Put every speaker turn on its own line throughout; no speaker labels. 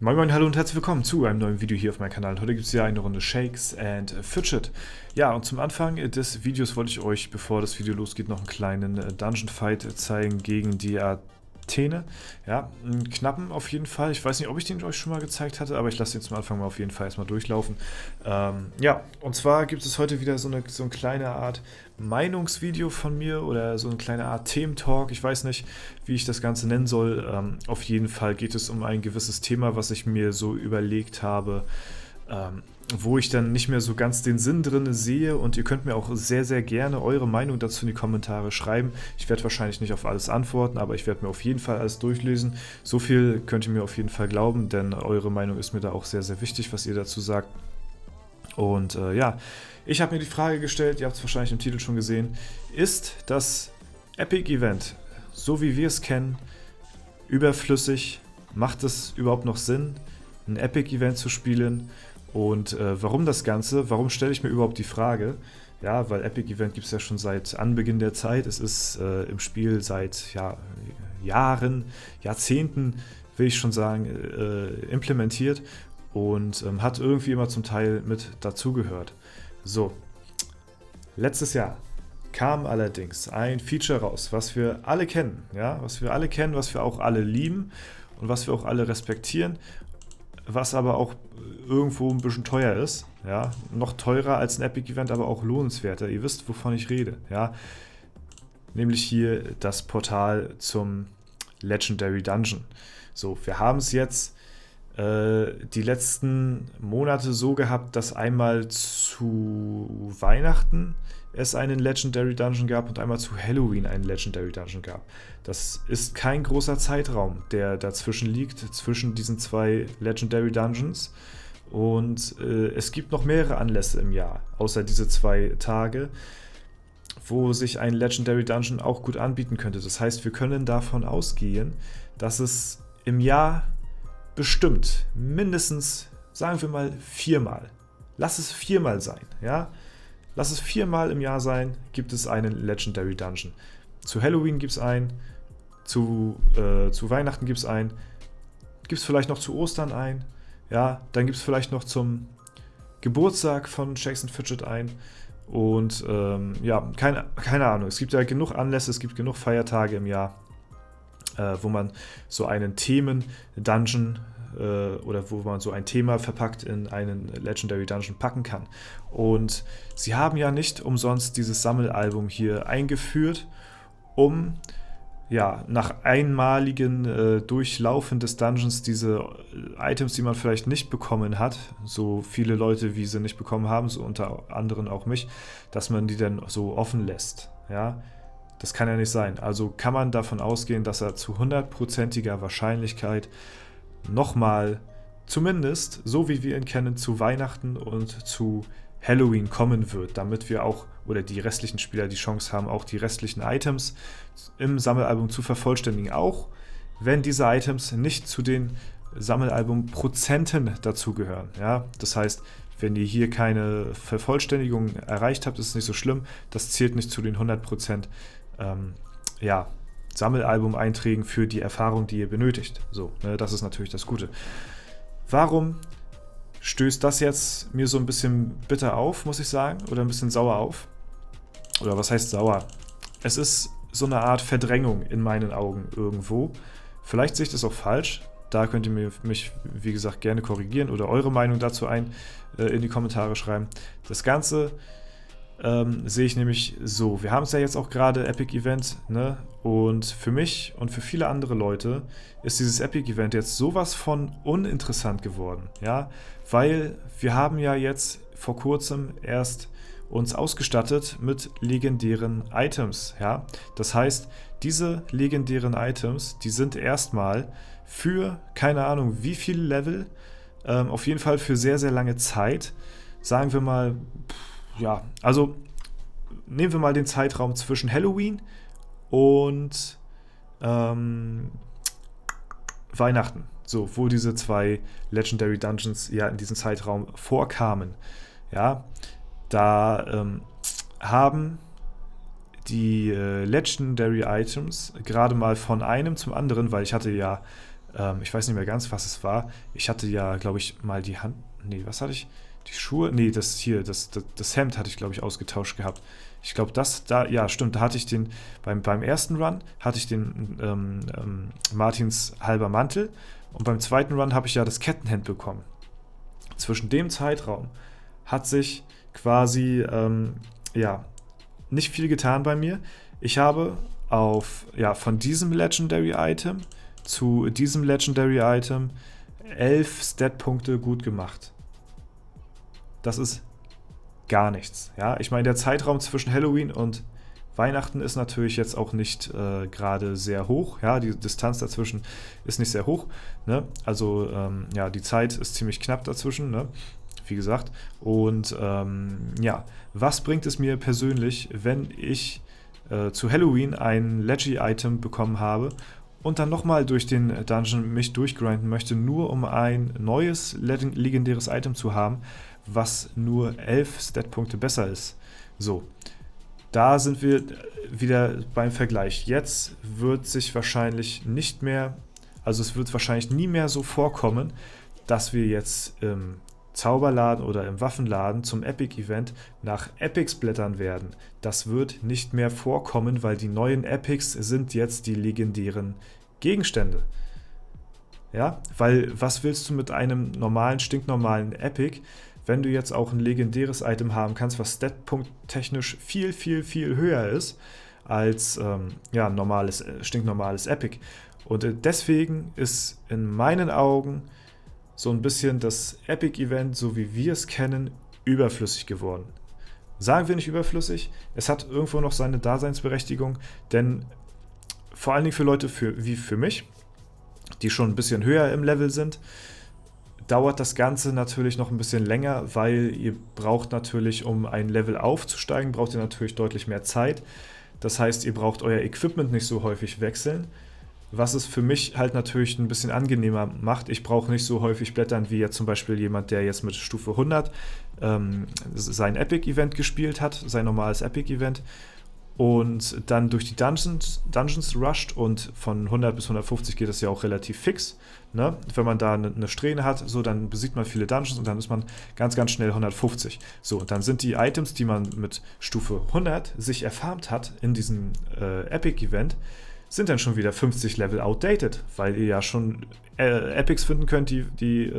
Moin Moin, hallo und herzlich willkommen zu einem neuen Video hier auf meinem Kanal. Heute gibt es ja eine Runde Shakes and Fidget. Ja, und zum Anfang des Videos wollte ich euch, bevor das Video losgeht, noch einen kleinen Dungeon Fight zeigen gegen die Athene. Ja, einen knappen auf jeden Fall. Ich weiß nicht, ob ich den euch schon mal gezeigt hatte, aber ich lasse den zum Anfang mal auf jeden Fall erstmal durchlaufen. Ja, und zwar gibt es heute wieder so eine kleine Art Meinungsvideo von mir oder so eine kleine Art Thementalk. Ich weiß nicht, wie ich das Ganze nennen soll. Auf jeden Fall geht es um ein gewisses Thema, was ich mir so überlegt habe, wo ich dann nicht mehr so ganz den Sinn drin sehe, und ihr könnt mir auch sehr, sehr gerne eure Meinung dazu in die Kommentare schreiben. Ich werde wahrscheinlich nicht auf alles antworten, aber ich werde mir auf jeden Fall alles durchlesen. So viel könnt ihr mir auf jeden Fall glauben, denn eure Meinung ist mir da auch sehr, sehr wichtig, was ihr dazu sagt. Und ja, ich habe mir die Frage gestellt, ihr habt es wahrscheinlich im Titel schon gesehen: Ist das Epic-Event, so wie wir es kennen, überflüssig? Macht es überhaupt noch Sinn, ein Epic-Event zu spielen? Und warum das Ganze? Warum stelle ich mir überhaupt die Frage? Ja, weil Epic-Event gibt es ja schon seit Anbeginn der Zeit. Es ist im Spiel seit Jahren, Jahrzehnten, will ich schon sagen, implementiert und hat irgendwie immer zum Teil mit dazugehört. So, letztes Jahr kam allerdings ein Feature raus, was wir alle kennen, ja, was wir alle kennen, was wir auch alle lieben und was wir auch alle respektieren, was aber auch irgendwo ein bisschen teuer ist, ja, noch teurer als ein Epic-Event, aber auch lohnenswerter. Ihr wisst, wovon ich rede, ja, nämlich hier das Portal zum Legendary Dungeon. So, wir haben es jetzt die letzten Monate so gehabt, dass einmal zu Weihnachten es einen Legendary Dungeon gab und einmal zu Halloween einen Legendary Dungeon gab. Das ist kein großer Zeitraum, der dazwischen liegt, zwischen diesen zwei Legendary Dungeons. Und es gibt noch mehrere Anlässe im Jahr, außer diese 2 Tage, wo sich ein Legendary Dungeon auch gut anbieten könnte. Das heißt, wir können davon ausgehen, dass es im Jahr bestimmt mindestens, sagen wir mal, 4-mal. Lass es 4-mal sein, ja? Lass es 4-mal im Jahr sein, gibt es einen Legendary Dungeon. Zu Halloween gibt es einen, zu Weihnachten gibt es einen, gibt es vielleicht noch zu Ostern einen, ja? Dann gibt es vielleicht noch zum Geburtstag von Shakes and Fidget einen. Und ja, keine Ahnung. Es gibt ja genug Anlässe, es gibt genug Feiertage im Jahr, wo man so einen Themen-Dungeon oder wo man so ein Thema verpackt in einen Legendary Dungeon packen kann. Und sie haben ja nicht umsonst dieses Sammelalbum hier eingeführt, um ja nach einmaligen Durchlaufen des Dungeons diese Items, die man vielleicht nicht bekommen hat, so viele Leute wie sie nicht bekommen haben, so unter anderem auch mich, dass man die dann so offen lässt, ja. Das kann ja nicht sein. Also kann man davon ausgehen, dass er zu 100%iger Wahrscheinlichkeit nochmal, zumindest so wie wir ihn kennen, zu Weihnachten und zu Halloween kommen wird, damit wir auch, oder die restlichen Spieler, die Chance haben, auch die restlichen Items im Sammelalbum zu vervollständigen. Auch wenn diese Items nicht zu den Sammelalbum-Prozenten dazugehören. Ja? Das heißt, wenn ihr hier keine Vervollständigung erreicht habt, ist es nicht so schlimm. Das zählt nicht zu den 100% Sammelalbum-Einträgen für die Erfahrung, die ihr benötigt. So, ne, das ist natürlich das Gute. Warum stößt das jetzt mir so ein bisschen bitter auf, muss ich sagen, oder ein bisschen sauer auf? Oder was heißt sauer? Es ist so eine Art Verdrängung in meinen Augen irgendwo. Vielleicht sehe ich das auch falsch. Da könnt ihr mich, wie gesagt, gerne korrigieren oder eure Meinung dazu in die Kommentare schreiben. Das Ganze sehe ich nämlich so. Wir haben es ja jetzt auch gerade Epic Event, ne? Und für mich und für viele andere Leute ist dieses Epic Event jetzt sowas von uninteressant geworden, ja? Weil wir haben ja jetzt vor kurzem erst uns ausgestattet mit legendären Items, ja? Das heißt, diese legendären Items, die sind erstmal für, keine Ahnung, wie viele Level, auf jeden Fall für sehr, sehr lange Zeit, sagen wir mal, ja, also nehmen wir mal den Zeitraum zwischen Halloween und Weihnachten, so, wo diese 2 Legendary Dungeons ja in diesem Zeitraum vorkamen. Ja, da haben die Legendary Items gerade mal von einem zum anderen, weil ich hatte ja Ich weiß nicht mehr ganz, was es war. Ich hatte ja, glaube ich, mal die Hand... Nee, was hatte ich? Die Schuhe? Nee, das Hemd hatte ich, glaube ich, ausgetauscht gehabt. Ich glaube, ja, stimmt, da hatte ich den, beim ersten Run hatte ich den Martins halber Mantel und beim zweiten Run habe ich ja das Kettenhemd bekommen. Zwischen dem Zeitraum hat sich quasi, ja, nicht viel getan bei mir. Ich habe von diesem Legendary Item zu diesem Legendary Item 11 Stat-Punkte gut gemacht. Das ist gar nichts. Ja? Ich meine, der Zeitraum zwischen Halloween und Weihnachten ist natürlich jetzt auch nicht gerade sehr hoch. Ja? Die Distanz dazwischen ist nicht sehr hoch. Ne? Also ja, die Zeit ist ziemlich knapp dazwischen, ne? Wie gesagt. Und ja, was bringt es mir persönlich, wenn ich zu Halloween ein Legi-Item bekommen habe und dann nochmal durch den Dungeon mich durchgrinden möchte, nur um ein neues legendäres Item zu haben, was nur 11 Stat-Punkte besser ist. So, da sind wir wieder beim Vergleich. Jetzt wird sich wahrscheinlich nicht mehr, also es wird wahrscheinlich nie mehr so vorkommen, dass wir jetzt im Zauberladen oder im Waffenladen zum Epic-Event nach Epics blättern werden. Das wird nicht mehr vorkommen, weil die neuen Epics sind jetzt die legendären Gegenstände. Ja, weil was willst du mit einem normalen, stinknormalen Epic, wenn du jetzt auch ein legendäres Item haben kannst, was statpunkt-technisch viel, viel, viel höher ist als ja, ein stinknormales Epic. Und deswegen ist in meinen Augen so ein bisschen das Epic-Event, so wie wir es kennen, überflüssig geworden. Sagen wir nicht überflüssig, es hat irgendwo noch seine Daseinsberechtigung, denn vor allen Dingen für Leute wie für mich, die schon ein bisschen höher im Level sind, dauert das Ganze natürlich noch ein bisschen länger, weil ihr braucht natürlich, um ein Level aufzusteigen, braucht ihr natürlich deutlich mehr Zeit. Das heißt, ihr braucht euer Equipment nicht so häufig wechseln, was es für mich halt natürlich ein bisschen angenehmer macht. Ich brauche nicht so häufig blättern wie jetzt zum Beispiel jemand, der jetzt mit Stufe 100 sein Epic-Event gespielt hat, sein normales Epic-Event und dann durch die Dungeons rusht und von 100 bis 150 geht das ja auch relativ fix. Ne? Wenn man da eine Strähne hat, so, dann besiegt man viele Dungeons und dann ist man ganz, ganz schnell 150. So, und dann sind die Items, die man mit Stufe 100 sich erfarmt hat in diesem Epic-Event, sind dann schon wieder 50 Level outdated, weil ihr ja schon Epics finden könnt, die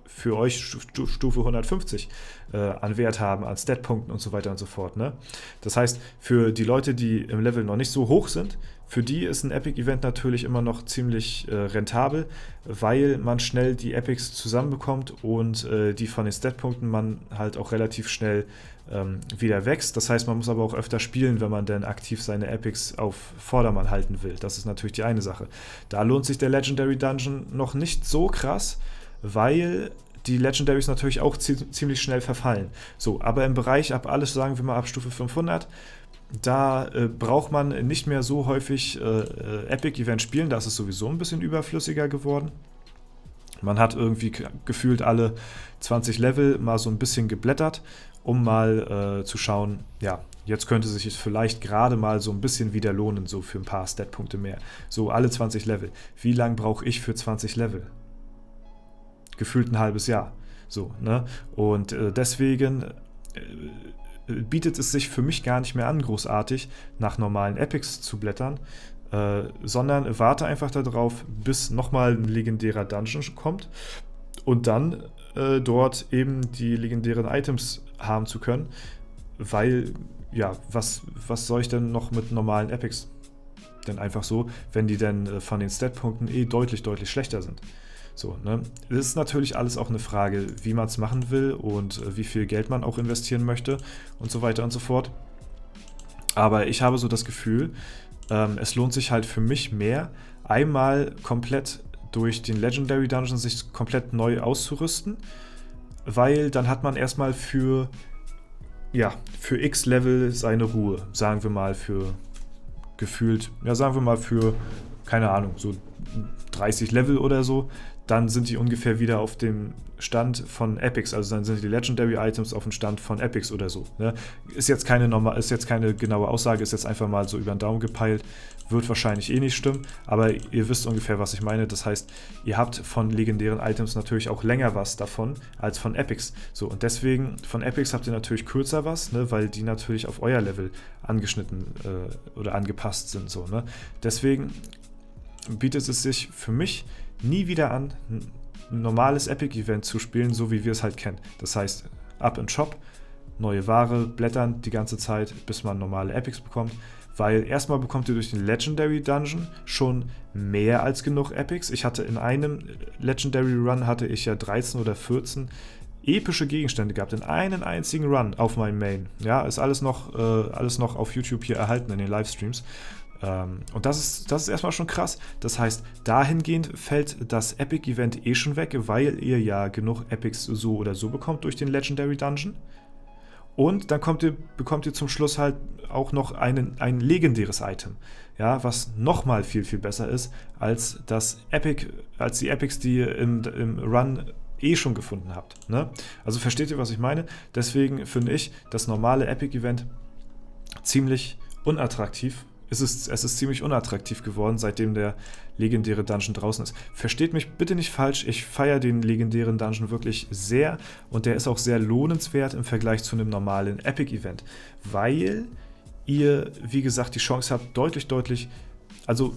für euch Stufe 150 an Wert haben, an Statpunkten und so weiter und so fort. Ne? Das heißt, für die Leute, die im Level noch nicht so hoch sind, für die ist ein Epic-Event natürlich immer noch ziemlich rentabel, weil man schnell die Epics zusammenbekommt und die von den Statpunkten man halt auch relativ schnell wieder wächst. Das heißt, man muss aber auch öfter spielen, wenn man dann aktiv seine Epics auf Vordermann halten will. Das ist natürlich die eine Sache. Da lohnt sich der Legendary Dungeon noch nicht so krass, weil die Legendaries natürlich auch ziemlich schnell verfallen. So, aber im Bereich ab alles, sagen wir mal ab Stufe 500, da braucht man nicht mehr so häufig Epic-Event spielen, da ist es sowieso ein bisschen überflüssiger geworden. Man hat irgendwie gefühlt alle 20 Level mal so ein bisschen geblättert, um mal zu schauen, ja, jetzt könnte sich es vielleicht gerade mal so ein bisschen wieder lohnen, so für ein paar Statpunkte mehr. So alle 20 Level. Wie lange brauche ich für 20 Level? Gefühlt ein halbes Jahr. So, ne? Und deswegen bietet es sich für mich gar nicht mehr an, großartig nach normalen Epics zu blättern, sondern warte einfach darauf, bis nochmal ein legendärer Dungeon kommt und dann dort eben die legendären Items haben zu können, weil, ja, was soll ich denn noch mit normalen Epics? Denn einfach so, wenn die denn von den Statpunkten deutlich, deutlich schlechter sind. So, ne? Das ist natürlich alles auch eine Frage, wie man es machen will und wie viel Geld man auch investieren möchte und so weiter und so fort. Aber ich habe so das Gefühl, es lohnt sich halt für mich mehr, einmal komplett durch den Legendary Dungeon sich komplett neu auszurüsten, weil dann hat man erstmal für X Level seine Ruhe. Sagen wir mal für gefühlt, ja, sagen wir mal für, keine Ahnung, so 30 Level oder so, dann sind die ungefähr wieder auf dem Stand von Epics, also dann sind die Legendary Items auf dem Stand von Epics oder so. Ne? Ist jetzt keine genaue Aussage, ist jetzt einfach mal so über den Daumen gepeilt, wird wahrscheinlich eh nicht stimmen, aber ihr wisst ungefähr, was ich meine. Das heißt, ihr habt von legendären Items natürlich auch länger was davon als von Epics. So, und deswegen, von Epics habt ihr natürlich kürzer was, ne? Weil die natürlich auf euer Level angeschnitten oder angepasst sind. So, ne? Deswegen bietet es sich für mich nie wieder an, ein normales Epic-Event zu spielen, so wie wir es halt kennen. Das heißt, ab in den Shop, neue Ware, blättern die ganze Zeit, bis man normale Epics bekommt. Weil erstmal bekommt ihr durch den Legendary Dungeon schon mehr als genug Epics. Ich hatte in einem Legendary Run hatte ich ja 13 oder 14 epische Gegenstände gehabt, in einem einzigen Run auf meinem Main. Ja, ist alles noch auf YouTube hier erhalten in den Livestreams. Und das ist erstmal schon krass. Das heißt, dahingehend fällt das Epic-Event eh schon weg, weil ihr ja genug Epics so oder so bekommt durch den Legendary Dungeon. Und dann bekommt ihr zum Schluss halt auch noch ein legendäres Item, ja, was nochmal viel, viel besser ist als die Epics, die ihr im Run eh schon gefunden habt. Ne? Also versteht ihr, was ich meine? Deswegen finde ich das normale Epic-Event ziemlich unattraktiv. Es ist ziemlich unattraktiv geworden, seitdem der legendäre Dungeon draußen ist. Versteht mich bitte nicht falsch, ich feiere den legendären Dungeon wirklich sehr und der ist auch sehr lohnenswert im Vergleich zu einem normalen Epic-Event, weil ihr, wie gesagt, die Chance habt, also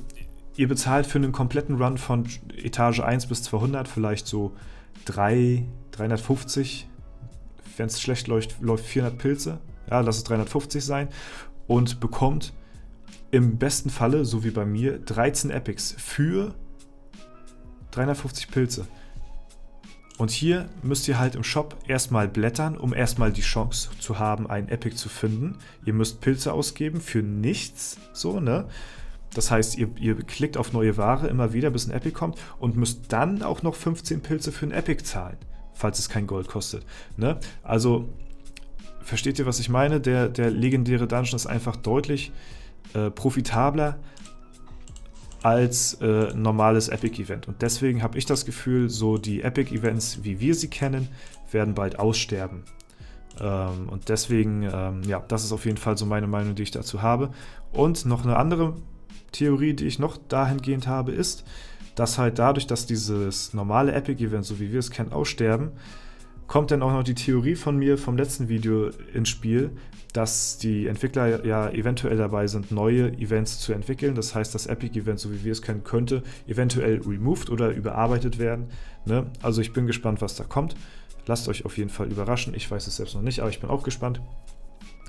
ihr bezahlt für einen kompletten Run von Etage 1 bis 200 vielleicht so 350, wenn es schlecht läuft 400 Pilze, ja, lass es 350 sein, und bekommt im besten Falle, so wie bei mir, 13 Epics für 350 Pilze. Und hier müsst ihr halt im Shop erstmal blättern, um erstmal die Chance zu haben, einen Epic zu finden. Ihr müsst Pilze ausgeben für nichts, so, ne? Das heißt, ihr klickt auf neue Ware immer wieder, bis ein Epic kommt und müsst dann auch noch 15 Pilze für ein Epic zahlen, falls es kein Gold kostet, ne? Also, versteht ihr, was ich meine? Der legendäre Dungeon ist einfach deutlich profitabler als normales Epic-Event. Und deswegen habe ich das Gefühl, so die Epic-Events, wie wir sie kennen, werden bald aussterben. Und deswegen, ja, das ist auf jeden Fall so meine Meinung, die ich dazu habe. Und noch eine andere Theorie, die ich noch dahingehend habe, ist, dass halt dadurch, dass dieses normale Epic-Event, so wie wir es kennen, aussterben, kommt dann auch noch die Theorie von mir vom letzten Video ins Spiel, dass die Entwickler ja eventuell dabei sind, neue Events zu entwickeln. Das heißt, das Epic-Event, so wie wir es kennen, könnte eventuell removed oder überarbeitet werden. Ne? Also ich bin gespannt, was da kommt. Lasst euch auf jeden Fall überraschen. Ich weiß es selbst noch nicht, aber ich bin auch gespannt.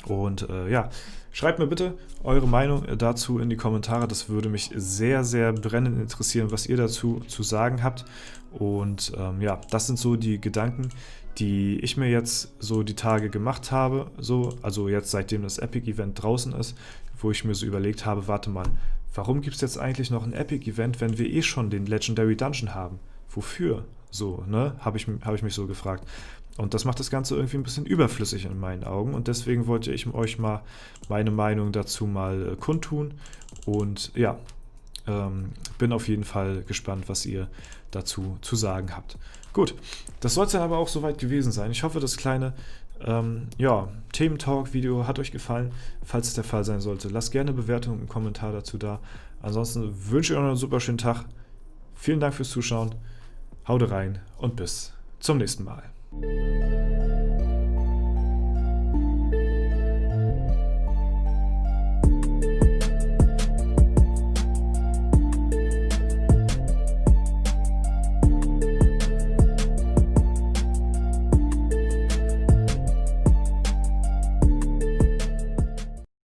Und ja, schreibt mir bitte eure Meinung dazu in die Kommentare. Das würde mich sehr, sehr brennend interessieren, was ihr dazu zu sagen habt. Und ja, das sind so die Gedanken, die ich mir jetzt so die Tage gemacht habe. So, also jetzt seitdem das Epic-Event draußen ist, wo ich mir so überlegt habe, warte mal, warum gibt es jetzt eigentlich noch ein Epic-Event, wenn wir eh schon den Legendary Dungeon haben? Wofür? So, ne? Habe ich mich so gefragt. Und das macht das Ganze irgendwie ein bisschen überflüssig in meinen Augen. Und deswegen wollte ich euch mal meine Meinung dazu mal kundtun. Und ja, bin auf jeden Fall gespannt, was ihr dazu zu sagen habt. Gut, das soll es dann aber auch soweit gewesen sein. Ich hoffe, das kleine ja, Thementalk-Video hat euch gefallen. Falls es der Fall sein sollte, lasst gerne eine Bewertung und einen Kommentar dazu da. Ansonsten wünsche ich euch noch einen super schönen Tag. Vielen Dank fürs Zuschauen. Haut rein und bis zum nächsten Mal.